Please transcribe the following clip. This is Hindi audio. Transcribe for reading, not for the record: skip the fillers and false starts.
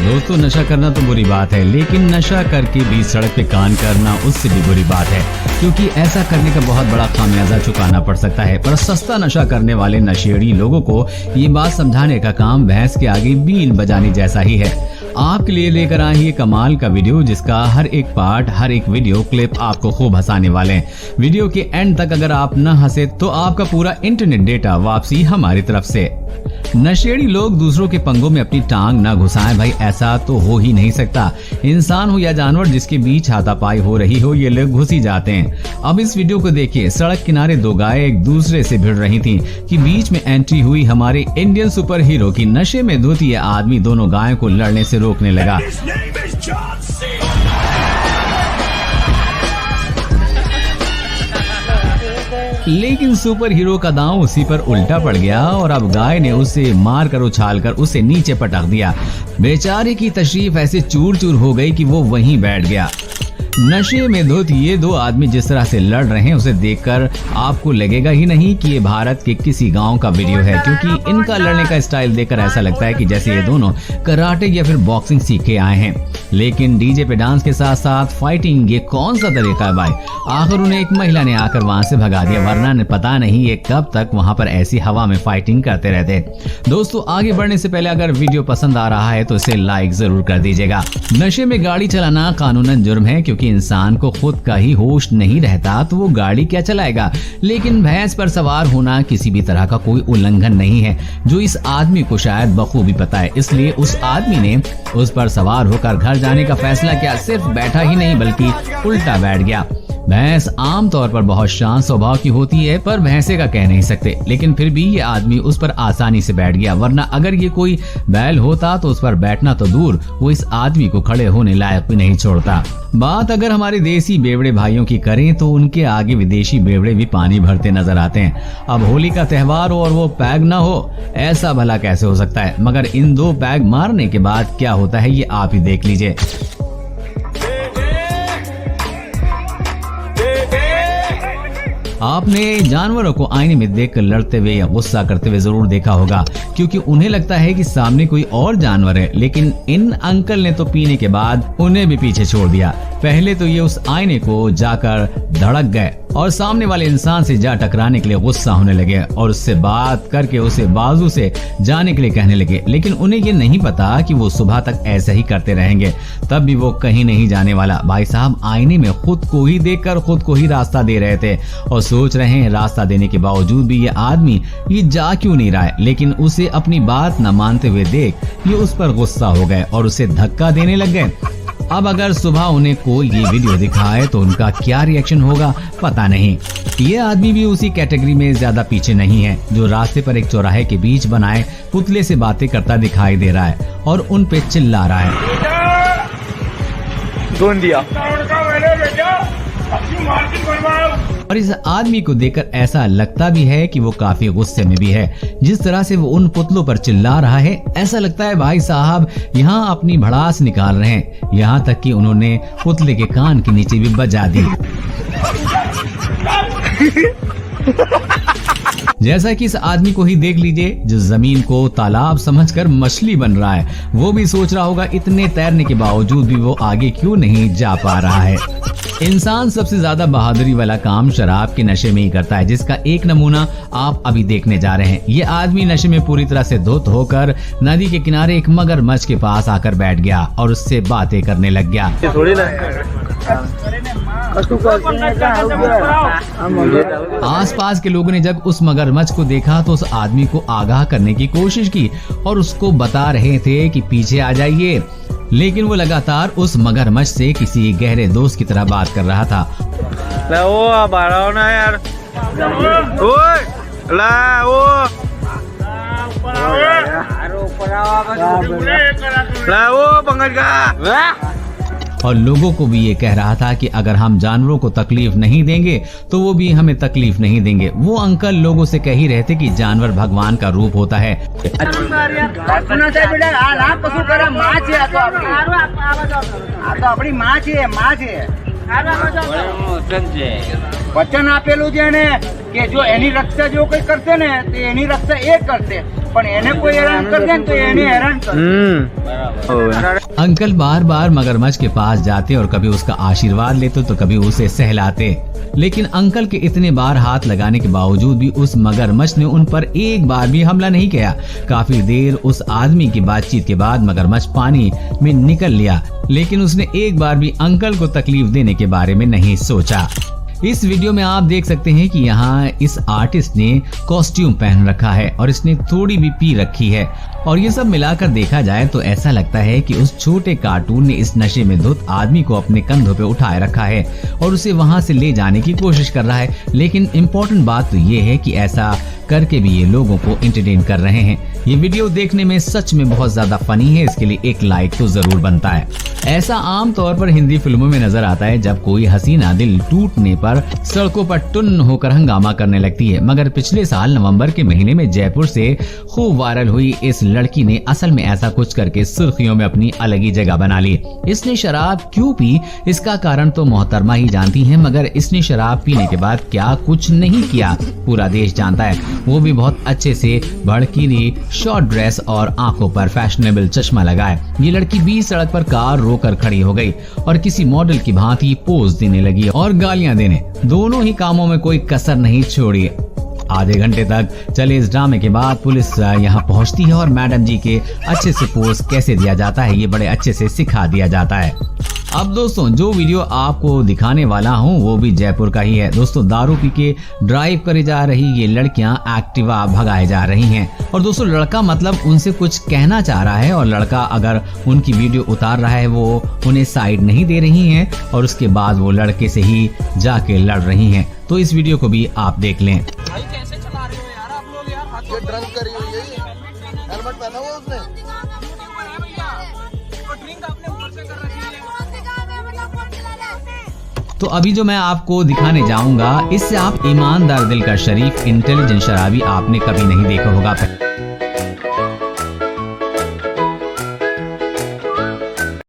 दोस्तों, नशा करना तो बुरी बात है, लेकिन नशा करके भी सड़क पे कान करना उससे भी बुरी बात है, क्योंकि ऐसा करने का बहुत बड़ा खामियाजा चुकाना पड़ सकता है। पर सस्ता नशा करने वाले नशेड़ी लोगों को ये बात समझाने का काम भैंस के आगे बीन बजाने जैसा ही है। आपके लिए लेकर आए ये कमाल का वीडियो, जिसका हर एक पार्ट, हर एक वीडियो क्लिप आपको खूब हंसाने वाले हैं। वीडियो के एंड तक अगर आप न हंसे तो आपका पूरा इंटरनेट डेटा वापसी हमारी तरफ से। नशेड़ी लोग दूसरों के पंगों में अपनी टांग न घुसाएं भाई, ऐसा तो हो ही नहीं सकता। इंसान हो या जानवर, जिसके बीच हाथापाई हो रही हो, ये लोग घुस ही जाते हैं। अब इस वीडियो को देखिए। सड़क किनारे दो गायें एक दूसरे से भिड़ रही थीं कि बीच में एंट्री हुई हमारे इंडियन सुपर हीरो की नशे में धुत ये आदमी दोनों गायों को लड़ने से रोकने लगा। लेकिन सुपर हीरो का दांव उसी पर उल्टा पड़ गया और अब गाय ने उसे मारकर उछालकर उसे नीचे पटक दिया। बेचारे की तशरीफ ऐसे चूर चूर हो गई कि वो वहीं बैठ गया। नशे में धुत ये दो आदमी जिस तरह से लड़ रहे हैं, उसे देखकर आपको लगेगा ही नहीं कि ये भारत के किसी गांव का वीडियो है, क्योंकि इनका लड़ने का स्टाइल देखकर ऐसा लगता है कि जैसे ये दोनों कराटे या फिर बॉक्सिंग सीख के आए हैं। लेकिन डीजे पे डांस के साथ साथ फाइटिंग, ये कौन सा तरीका है भाई? आखिर उन्हें एक महिला ने आकर वहां से भगा दिया, वरना ने पता नहीं ये कब तक वहां पर ऐसी हवा में फाइटिंग करते रहते। दोस्तों, आगे बढ़ने से पहले अगर वीडियो पसंद आ रहा है तो इसे लाइक जरूर कर दीजिएगा। नशे में गाड़ी चलाना कानूनन जुर्म है, क्योंकि इंसान को खुद का ही होश नहीं रहता तो वो गाड़ी क्या चलाएगा। लेकिन भैंस पर सवार होना किसी भी तरह का कोई उल्लंघन नहीं है, जो इस आदमी को शायद बखूबी पता है। इसलिए उस आदमी ने उस पर सवार होकर घर जाने का फैसला किया। सिर्फ बैठा ही नहीं बल्कि उल्टा बैठ गया। भैंस आमतौर पर बहुत शांत स्वभाव की होती है, पर भैंसे का कह नहीं सकते। लेकिन फिर भी ये आदमी उस पर आसानी से बैठ गया, वरना अगर ये कोई बैल होता तो उस पर बैठना तो दूर, वो इस आदमी को खड़े होने लायक भी नहीं छोड़ता। बात अगर हमारे देसी बेवड़े भाइयों की करें तो उनके आगे विदेशी बेवड़े भी पानी भरते नजर आते हैं। अब होली का त्योहार हो और वो पैग न हो, ऐसा भला कैसे हो सकता है? मगर इन दो पैग मारने के बाद क्या होता है ये आप ही देख लीजिए। आपने जानवरों को आईने में देखकर लड़ते हुए या गुस्सा करते हुए जरूर देखा होगा, क्योंकि उन्हें लगता है कि सामने कोई और जानवर है। लेकिन इन अंकल ने तो पीने के बाद उन्हें भी पीछे छोड़ दिया। पहले तो ये उस आईने को जाकर धड़क गए और सामने वाले इंसान से जा टकराने के लिए गुस्सा होने लगे और उससे बात करके उसे बाजू से जाने के लिए कहने लगे। लेकिन उन्हें ये नहीं पता कि वो सुबह तक ऐसे ही करते रहेंगे, तब भी वो कहीं नहीं जाने वाला। भाई साहब आईने में खुद को ही देखकर खुद को ही रास्ता दे रहे थे और सोच रहे हैं रास्ता देने के बावजूद भी ये आदमी ये जा क्यों नहीं रहा है। लेकिन उसे अपनी बात न मानते हुए देख ये उस पर गुस्सा हो गए और उसे धक्का देने लग गए। अब अगर सुबह उन्हें कोई ये वीडियो दिखाए तो उनका क्या रिएक्शन होगा पता नहीं। ये आदमी भी उसी कैटेगरी में ज्यादा पीछे नहीं है, जो रास्ते पर एक चौराहे के बीच बनाए पुतले से बातें करता दिखाई दे रहा है और उन पे चिल्ला रहा है। और इस आदमी को देखकर ऐसा लगता भी है कि वो काफी गुस्से में भी है। जिस तरह से वो उन पुतलों पर चिल्ला रहा है, ऐसा लगता है भाई साहब यहाँ अपनी भड़ास निकाल रहे हैं। यहाँ तक कि उन्होंने पुतले के कान के नीचे भी बजा दी। जैसा कि इस आदमी को ही देख लीजिए, जो जमीन को तालाब समझकर मछली बन रहा है। वो भी सोच रहा होगा इतने तैरने के बावजूद भी वो आगे क्यों नहीं जा पा रहा है। इंसान सबसे ज्यादा बहादुरी वाला काम शराब के नशे में ही करता है, जिसका एक नमूना आप अभी देखने जा रहे हैं। ये आदमी नशे में पूरी तरह से धुत होकर नदी के किनारे एक मगरमच्छ के पास आकर बैठ गया और उससे बातें करने लग गया। आसपास के लोगों ने जब उस मगरमच्छ को देखा तो उस आदमी को आगाह करने की कोशिश की और उसको बता रहे थे कि पीछे आ जाइए। लेकिन वो लगातार उस मगरमच्छ से किसी गहरे दोस्त की तरह बात कर रहा था। और लोगों को भी ये कह रहा था कि अगर हम जानवरों को तकलीफ नहीं देंगे तो वो भी हमें तकलीफ नहीं देंगे। वो अंकल लोगों से कह ही रहे थे कि जानवर भगवान का रूप होता है। वचन आपेलू जेने કે જો એની રક્ષા જો કોઈ કરશે ને તો એની રક્ષા એ કરશે, પણ એને કોઈ હેરાન કરશે ને તો એને હેરાन करते। अंकल बार बार मगरमच्छ के पास जाते और कभी उसका आशीर्वाद लेते तो कभी उसे सहलाते, लेकिन अंकल के इतने बार हाथ लगाने के बावजूद भी उस मगरमच्छ ने उन पर एक बार भी हमला नहीं किया। काफी देर उस आदमी की बातचीत के बाद मगरमच्छ पानी में निकल लिया, लेकिन उसने एक बार भी अंकल को तकलीफ देने के बारे में नहीं सोचा। इस वीडियो में आप देख सकते हैं कि यहाँ इस आर्टिस्ट ने कॉस्ट्यूम पहन रखा है और इसने थोड़ी भी पी रखी है, और ये सब मिलाकर देखा जाए तो ऐसा लगता है कि उस छोटे कार्टून ने इस नशे में धुत आदमी को अपने कंधों पे उठाए रखा है और उसे वहां से ले जाने की कोशिश कर रहा है। लेकिन इम्पोर्टेंट बात तो ये है कि ऐसा करके भी ये लोगों को एंटरटेन कर रहे हैं। ये वीडियो देखने में सच में बहुत ज्यादा फनी है, इसके लिए एक लाइक तो जरूर बनता है। ऐसा आम तौर पर हिंदी फिल्मों में नजर आता है जब कोई हसीना दिल टूटने पर सड़कों पर टुन्न होकर हंगामा करने लगती है, मगर पिछले साल नवंबर के महीने में जयपुर से खूब वायरल हुई इस लड़की ने असल में ऐसा कुछ करके सुर्खियों में अपनी अलग ही जगह बना ली। इसने शराब क्यों पी इसका कारण तो मोहतरमा ही जानती हैं, मगर इसने शराब पीने के बाद क्या कुछ नहीं किया पूरा देश जानता है। वो भी बहुत अच्छे से भड़कीली शॉर्ट ड्रेस और आंखों पर फैशनेबल चश्मा लगाए। ये लड़की बीच सड़क पर कार रोकर खड़ी हो गई और किसी मॉडल की भांति पोज देने लगी और गालियां देने। दोनों ही कामों में कोई कसर नहीं छोड़ी। आधे घंटे तक चले इस ड्रामे के बाद पुलिस यहाँ पहुँचती है और मैडम जी के अच्छे से पोज कैसे दिया जाता है ये बड़े अच्छे से सिखा दिया जाता है। अब दोस्तों जो वीडियो आपको दिखाने वाला हूँ वो भी जयपुर का ही है। दोस्तों दारू पी के ड्राइव करे जा रही ये लड़कियां एक्टिवा भगाए जा रही हैं, और दोस्तों लड़का मतलब उनसे कुछ कहना चाह रहा है और लड़का अगर उनकी वीडियो उतार रहा है वो उन्हें साइड नहीं दे रही हैं और उसके बाद वो लड़के से ही जाके लड़ रही हैं। तो इस वीडियो को भी आप देख लें। भाई कैसे चला रहे हो यार आप लोग यार, ये ड्रंक करी हुई है, हेलमेट पहना हुआ उसने, ड्रिंक आपने ऊपर से कर रखी है। तो अभी जो मैं आपको दिखाने जाऊंगा इससे आप ईमानदार दिल का शरीफ इंटेलिजेंट शराबी आपने कभी नहीं देखा होगा।